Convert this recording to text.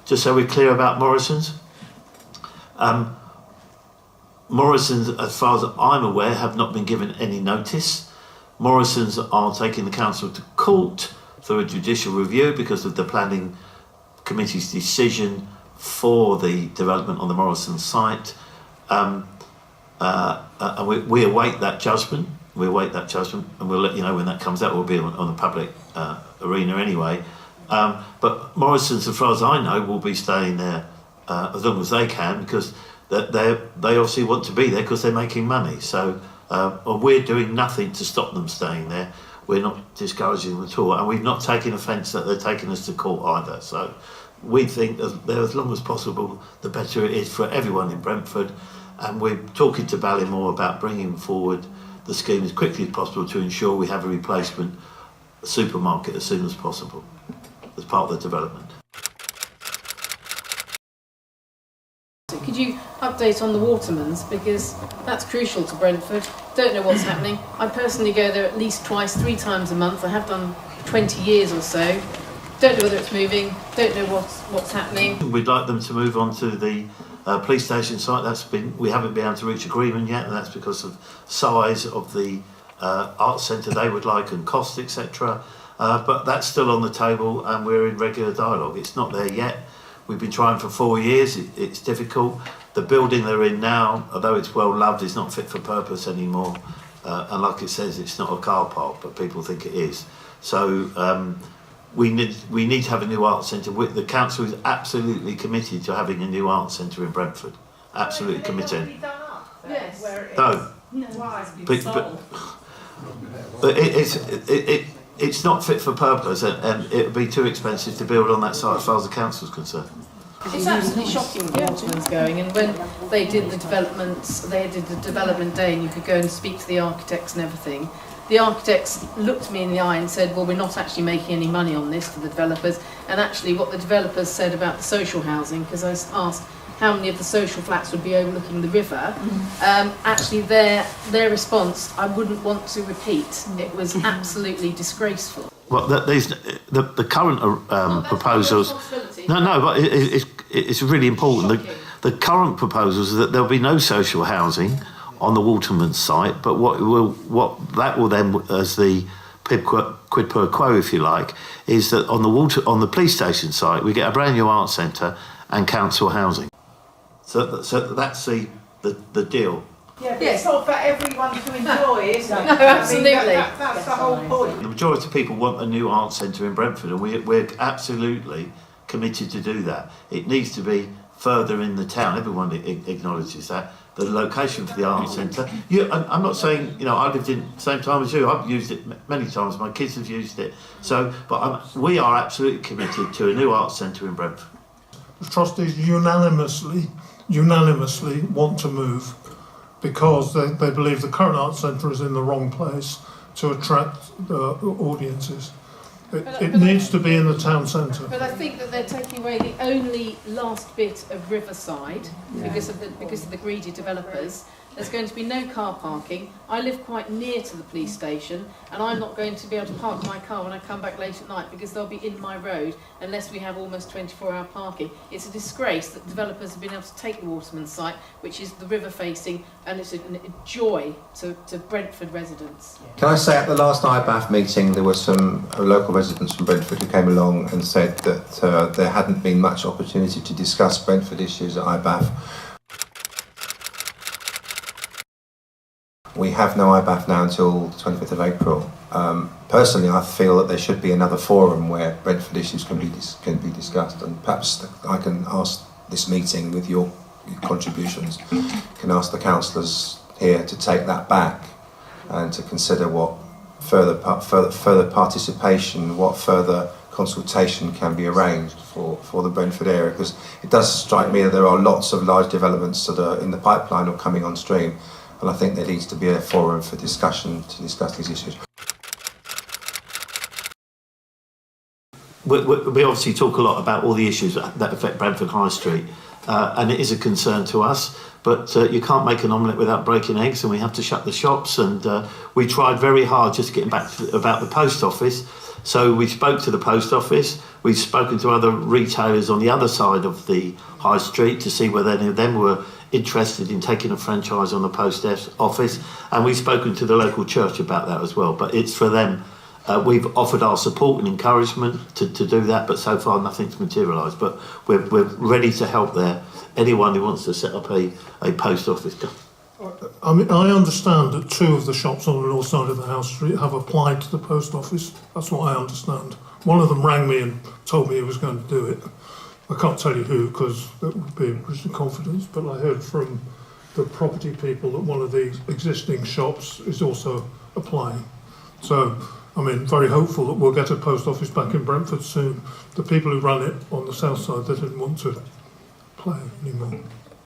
just so we're clear about Morrisons. Morrisons, as far as I'm aware, have not been given any notice. Morrisons are taking the council to court through a judicial review because of the planning committee's decision for the development on the Morrisons site. And we await that judgment. We await that judgment, and we'll let you know when that comes out. We'll be on the public arena anyway. But Morrisons, as far as I know, will be staying there as long as they can, because they obviously want to be there because they're making money. So we're doing nothing to stop them staying there. We're not discouraging them at all, and we've not taken offence that they're taking us to court either. So we think that as long as possible, the better it is for everyone in Brentford. And we're talking to Ballymore about bringing forward the scheme as quickly as possible to ensure we have a replacement supermarket as soon as possible as part of the development. Could you update on the Watermans, because that's crucial to Brentford? Don't know what's happening. I personally go there at least twice, 3 times a month. I have done 20 years or so. Don't know whether it's moving, don't know what's happening. We'd like them to move on to the police station site. We haven't been able to reach agreement yet, and that's because of size of the arts centre they would like and cost, etc. But that's still on the table, and we're in regular dialogue. It's not there yet. We've been trying for 4 years. It's difficult. The building they're in now, although it's well loved, is not fit for purpose anymore. And like it says, it's not a car park, but people think it is. So we need to have a new arts centre. The council is absolutely committed to having a new arts centre in Brentford. Absolutely committed. Yes. No. But it's not fit for purpose, and it would be too expensive to build on that site as far as the council's concerned. It's absolutely shocking the Waterman's going, and when they did the developments, they did the development day, and you could go and speak to the architects and everything. The architects looked me in the eye and said, well, we're not actually making any money on this for the developers. And actually what the developers said about the social housing, because I asked how many of the social flats would be overlooking the river, actually their response, I wouldn't want to repeat. It was absolutely disgraceful. Well, the current proposals... No, but it's really important. The current proposals are that there'll be no social housing on the Watermans site, but what that will then, as the quid pro quo, if you like, is that on the police station site we get a brand new arts centre and council housing. So that's the deal. Yeah, but it's not for everyone to enjoy, is it? No, absolutely. I mean, that's the whole point. The majority of people want a new arts centre in Brentford, and we're absolutely committed to do that. It needs to be further in the town. Everyone acknowledges that. The location for the arts centre. I'm not saying, I lived in the same time as you. I've used it many times. My kids have used it. But we are absolutely committed to a new arts centre in Brentford. The trustees unanimously want to move because they believe the current arts centre is in the wrong place to attract audiences. It needs to be in the town centre. But I think that they're taking away the only last bit of riverside because of the greedy developers. There's going to be no car parking. I live quite near to the police station, and I'm not going to be able to park my car when I come back late at night because they'll be in my road unless we have almost 24-hour parking. It's a disgrace that developers have been able to take the Waterman site, which is the river facing, and it's a joy to Brentford residents. Can I say at the last IBAF meeting there were some local residents from Brentford who came along and said that there hadn't been much opportunity to discuss Brentford issues at IBAF. We have no IBAF now until the 25th of April. Personally, I feel that there should be another forum where Brentford issues can be discussed, and perhaps I can ask this meeting with your contributions, can ask the councillors here to take that back and to consider what further participation, what further consultation can be arranged for the Brentford area, because it does strike me that there are lots of large developments that are in the pipeline or coming on stream. And I think there needs to be a forum for discussion to discuss these issues. We obviously talk a lot about all the issues that affect Brentford High Street, and it is a concern to us, but you can't make an omelette without breaking eggs, and we have to shut the shops, and we tried very hard just getting back about the post office. So we spoke to the post office. We've spoken to other retailers on the other side of the high street to see whether any of them were interested in taking a franchise on the post office, and we've spoken to the local church about that as well. But it's for them. We've offered our support and encouragement to do that, but so far nothing's materialised. But we're ready to help there. Anyone who wants to set up a post office. I mean, I understand that 2 of the shops on the north side of the house street have applied to the post office. That's what I understand. One of them rang me and told me he was going to do it. I can't tell you who, because that would be a breach of confidence, but I heard from the property people that one of the existing shops is also applying. So, I mean, very hopeful that we'll get a post office back in Brentford soon. The people who ran it on the south side, they didn't want to play anymore.